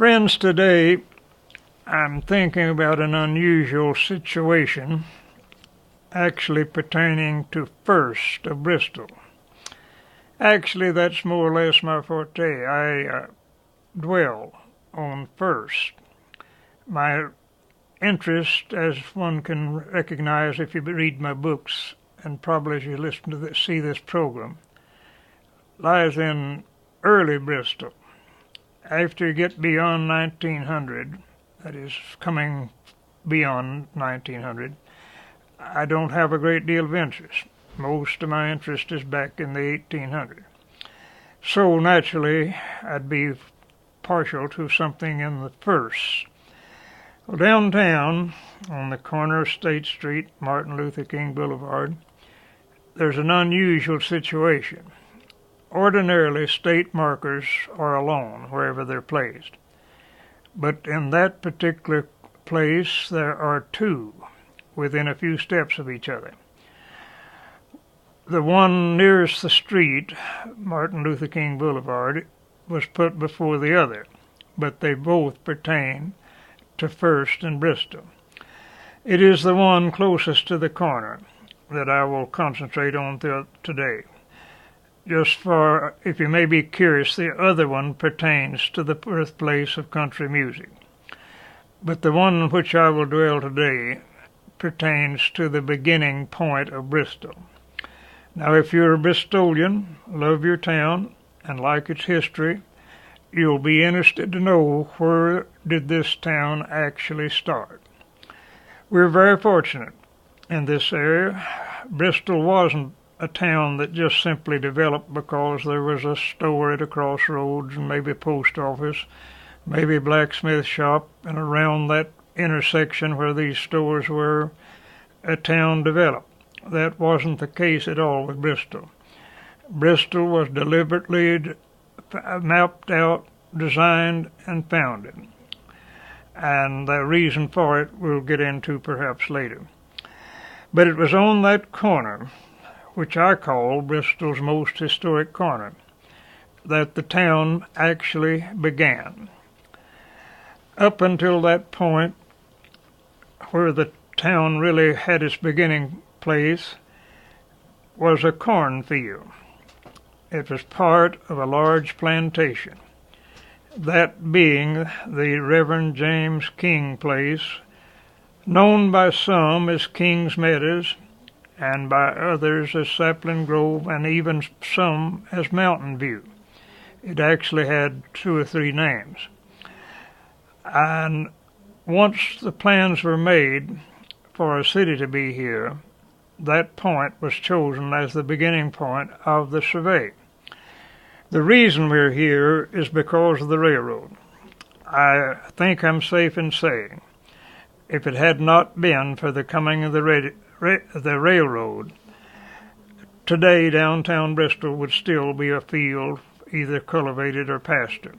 Friends, today I'm thinking about an unusual situation actually pertaining to First of Bristol. Actually, that's more or less my forte. I dwell on First. My interest, as one can recognize if you read my books and probably as you listen to see this program, lies in early Bristol. After you get beyond 1900, that is, coming beyond 1900, I don't have a great deal of interest. Most of my interest is back in the 1800s. So naturally, I'd be partial to something in the first. Well, downtown, on the corner of State Street, Martin Luther King Boulevard, there's an unusual situation. Ordinarily, state markers are alone wherever they're placed. But in that particular place, there are two within a few steps of each other. The one nearest the street, Martin Luther King Boulevard, was put before the other, but they both pertain to First and Bristol. It is the one closest to the corner that I will concentrate on today. Just for, if you may be curious, the other one pertains to the birthplace of country music. But the one on which I will dwell today pertains to the beginning point of Bristol. Now, if you're a Bristolian, love your town, and like its history, you'll be interested to know where did this town actually start. We're very fortunate in this area. Bristol wasn't a town that just simply developed because there was a store at a crossroads and maybe a post office, maybe a blacksmith shop, and around that intersection where these stores were, a town developed. That wasn't the case at all with Bristol. Bristol was deliberately mapped out, designed, and founded. And the reason for it we'll get into perhaps later. But it was on that corner, which I call Bristol's most historic corner, that the town actually began. Up until that point, where the town really had its beginning place, was a cornfield. It was part of a large plantation, that being the Reverend James King place, known by some as King's Meadows, and by others as Sapling Grove, and even some as Mountain View. It actually had 2 or 3 names. And once the plans were made for a city to be here, that point was chosen as the beginning point of the survey. The reason we're here is because of the railroad. I think I'm safe in saying, if it had not been for the coming of the railroad, today downtown Bristol would still be a field, either cultivated or pastured.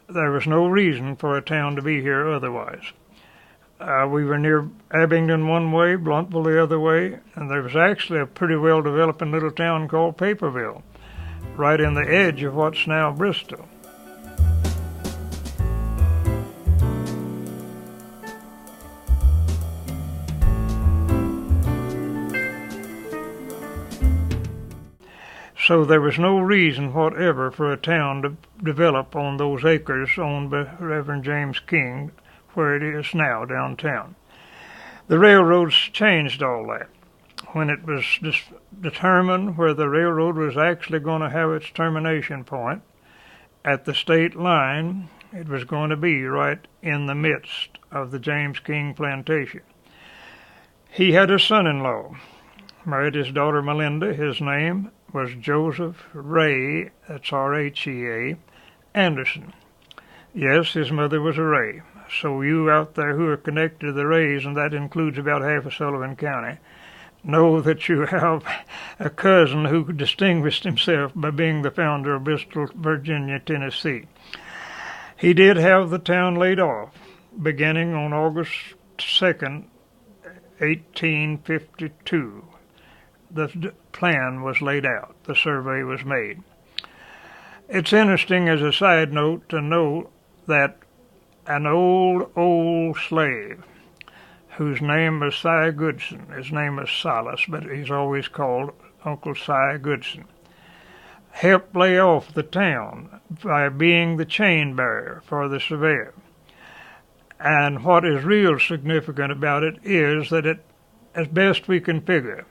There was no reason for a town to be here otherwise. We were near Abingdon one way, Blountville the other way, and there was actually a pretty well-developing little town called Paperville, right in the edge of what's now Bristol. So there was no reason whatever for a town to develop on those acres owned by Reverend James King, where it is now downtown. The railroads changed all that. When it was determined where the railroad was actually going to have its termination point, at the state line, it was going to be right in the midst of the James King plantation. He had a son-in-law, married his daughter Melinda. His name was Joseph Ray, that's R-H-E-A, Anderson. Yes, his mother was a Ray. So you out there who are connected to the Rays, and that includes about half of Sullivan County, know that you have a cousin who distinguished himself by being the founder of Bristol, Virginia, Tennessee. He did have the town laid off, beginning on August 2nd, 1852. The plan was laid out. The survey was made. It's interesting as a side note to know that an old slave whose name was Si Goodson. His name was Silas, but he's always called Uncle Si Goodson. Helped lay off the town by being the chain bearer for the surveyor. And what is real significant about it is that as best we can figure,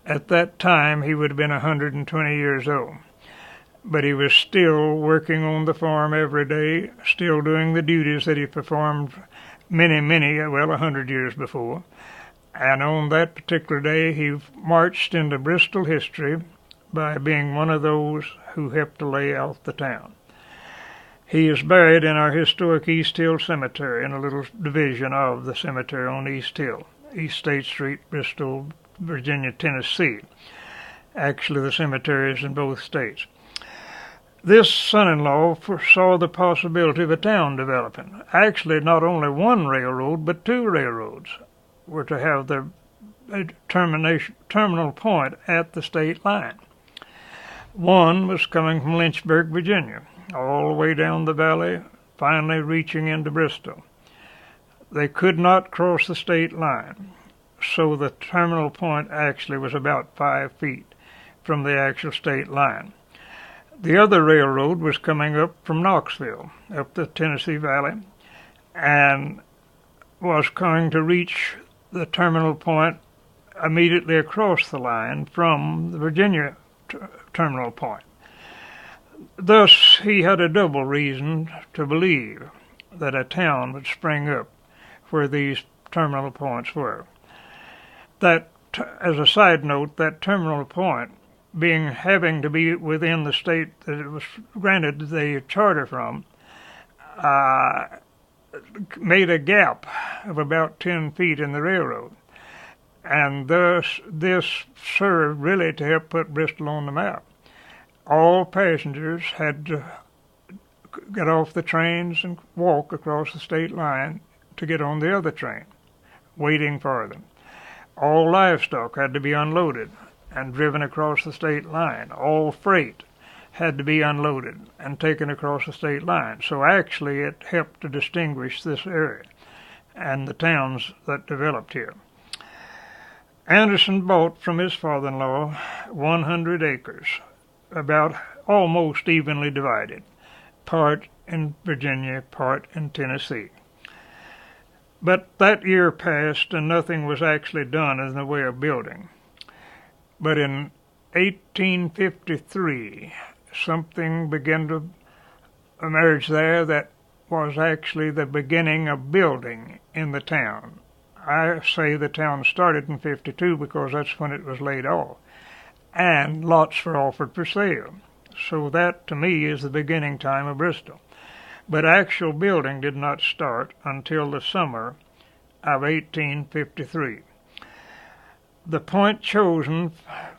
at that time he would have been 120 years old. But he was still working on the farm every day, still doing the duties that he performed 100 years before. And on that particular day, he marched into Bristol history by being one of those who helped to lay out the town. He is buried in our historic East Hill Cemetery, in a little division of the cemetery on East Hill, East State Street, Bristol, Virginia, Tennessee. Actually, the cemetery is in both states. This son-in-law foresaw the possibility of a town developing. Actually, not only one railroad, but two railroads were to have their terminal point at the state line. One was coming from Lynchburg, Virginia, all the way down the valley, finally reaching into Bristol. They could not cross the state line, so the terminal point actually was about 5 feet from the actual state line. The other railroad was coming up from Knoxville, up the Tennessee Valley, and was going to reach the terminal point immediately across the line from the Virginia terminal point. Thus, he had a double reason to believe that a town would spring up where these terminal points were. That, as a side note, that terminal point, having to be within the state that it was granted the charter from, made a gap of about 10 feet in the railroad. And thus, this served really to help put Bristol on the map. All passengers had to get off the trains and walk across the state line to get on the other train, waiting for them. All livestock had to be unloaded and driven across the state line. All freight had to be unloaded and taken across the state line. So actually it helped to distinguish this area and the towns that developed here. Anderson bought from his father-in-law 100 acres, about almost evenly divided, part in Virginia, part in Tennessee. But that year passed and nothing was actually done in the way of building. But in 1853, something began to emerge there that was actually the beginning of building in the town. I say the town started in 52 because that's when it was laid off, and lots were offered for sale. So that, to me, is the beginning time of Bristol. But actual building did not start until the summer of 1853. The point chosen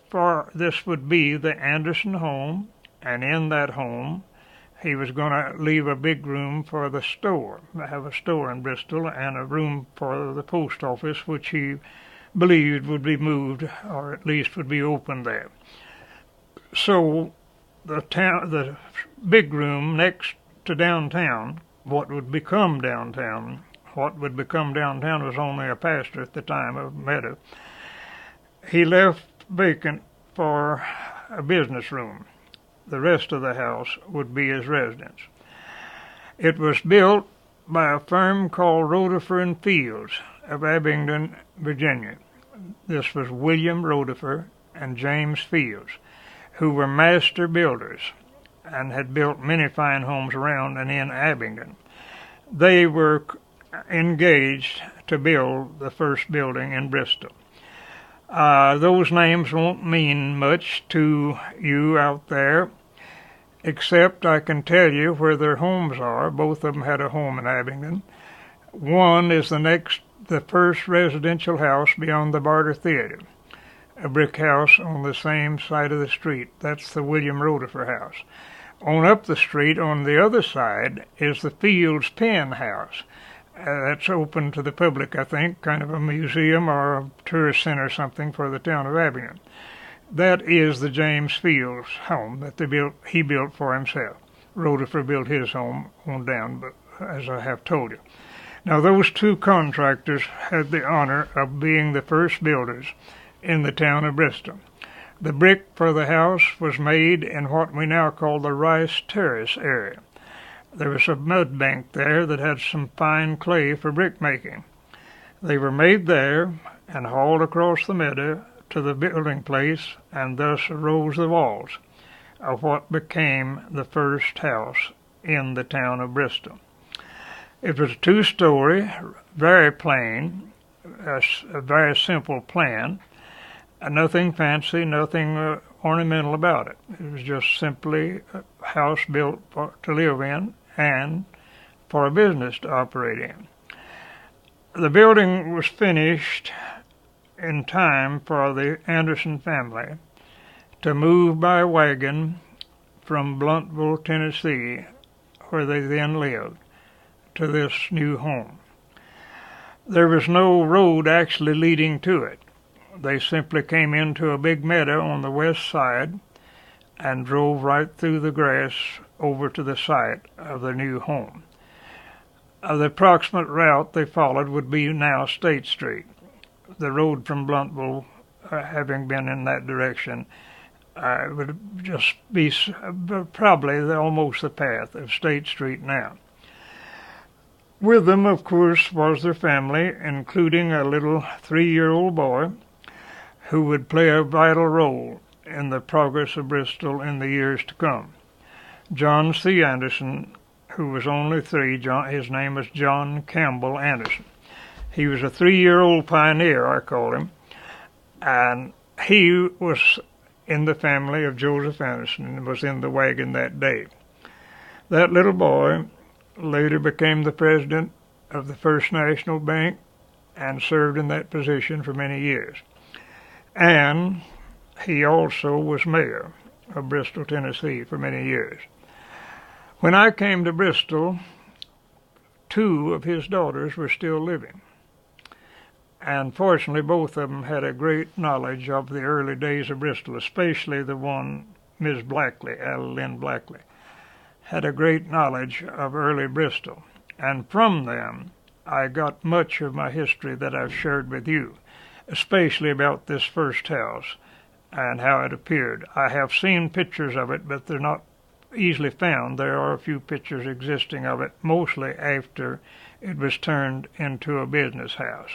for this would be the Anderson home, and in that home he was going to leave a big room for the store, have a store in Bristol, and a room for the post office, which he believed would be moved, or at least would be open there. So the big room next to downtown, what would become downtown was only a pasture at the time of Meadow. He left vacant for a business room. The rest of the house would be his residence. It was built by a firm called Rotifer and Fields of Abingdon, Virginia. This was William Rotifer and James Fields, who were master builders and had built many fine homes around and in Abingdon. They were engaged to build the first building in Bristol. Those names won't mean much to you out there, except I can tell you where their homes are. Both of them had a home in Abingdon. One is the first residential house beyond the Barter Theater, a brick house on the same side of the street. That's the William Rotifer house. On up the street, on the other side, is the Fields Pen house. That's open to the public, I think, kind of a museum or a tourist center or something for the town of Abingdon. That is the James Fields home that he built for himself. Rotifer built his home on down as I have told you. Now, those two contractors had the honor of being the first builders in the town of Bristol. The brick for the house was made in what we now call the Rice Terrace area. There was a mud bank there that had some fine clay for brick making. They were made there and hauled across the meadow to the building place, and thus arose the walls of what became the first house in the town of Bristol. It was a two-story, very plain, a very simple plan, nothing fancy, nothing ornamental about it. It was just simply a house built to live in and for a business to operate in. The building was finished in time for the Anderson family to move by wagon from Blunteville, Tennessee, where they then lived, to this new home. There was no road actually leading to it. They simply came into a big meadow on the west side and drove right through the grass over to the site of the new home. The approximate route they followed would be now State Street. The road from Blunteville, having been in that direction, would just be probably almost the path of State Street now. With them, of course, was their family, including a little 3-year-old boy who would play a vital role in the progress of Bristol in the years to come. John C. Anderson, who was only 3, his name was John Campbell Anderson. He was a 3-year-old pioneer, I call him, and he was in the family of Joseph Anderson and was in the wagon that day. That little boy later became the president of the First National Bank and served in that position for many years. And he also was mayor of Bristol, Tennessee for many years. When I came to Bristol, 2 of his daughters were still living. And fortunately, both of them had a great knowledge of the early days of Bristol, especially the one, Ms. Blackley, Adeline Blackley, had a great knowledge of early Bristol. And from them, I got much of my history that I've shared with you, especially about this first house and how it appeared. I have seen pictures of it, but they're not easily found. There are a few pictures existing of it, mostly after it was turned into a business house.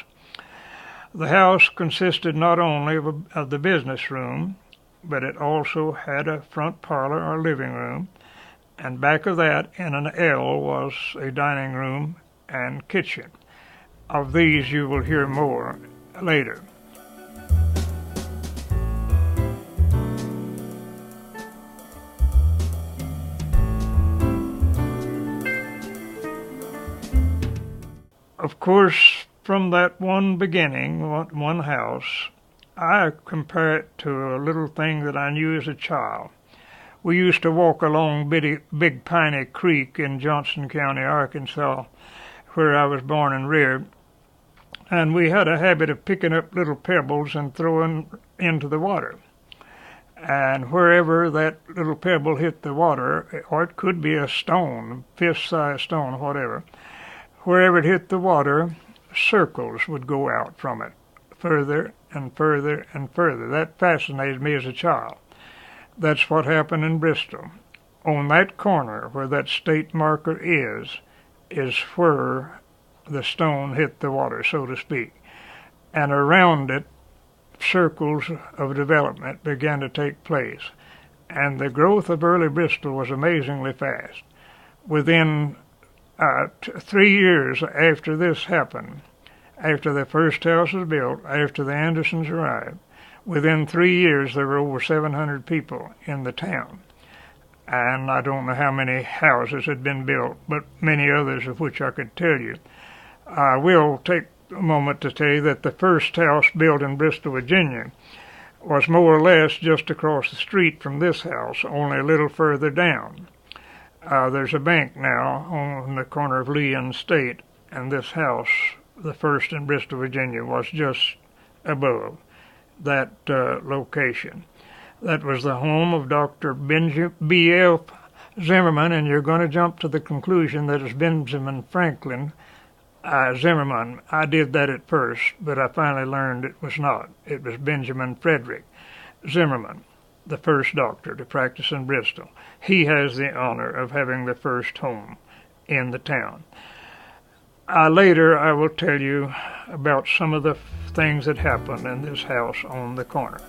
The house consisted not only of the business room, but it also had a front parlor or living room, and back of that, in an L, was a dining room and kitchen. Of these you will hear more later. Of course, from that one beginning, one house, I compare it to a little thing that I knew as a child. We used to walk along Big Piney Creek in Johnson County, Arkansas, where I was born and reared, and we had a habit of picking up little pebbles and throwing into the water. And wherever that little pebble hit the water, or it could be a stone, fist-sized stone, whatever, wherever it hit the water, circles would go out from it, further and further and further. That fascinated me as a child. That's what happened in Bristol. On that corner where that state marker is where the stone hit the water, so to speak. And around it, circles of development began to take place. And the growth of early Bristol was amazingly fast. Within 3 years after this happened, after the first house was built, after the Andersons arrived, within 3 years there were over 700 people in the town. And I don't know how many houses had been built, but many others of which I could tell you. I will take a moment to tell you that the first house built in Bristol, Virginia, was more or less just across the street from this house, only a little further down. There's a bank now on the corner of Lee and State, and this house, the first in Bristol, Virginia, was just above that location. That was the home of Dr. B.F. Zimmerman, and you're going to jump to the conclusion that it's Benjamin Franklin Zimmerman. I did that at first, but I finally learned it was not. It was Benjamin Frederick Zimmerman, the first doctor to practice in Bristol. He has the honor of having the first home in the town. Later, I will tell you about some of the things that happened in this house on the corner.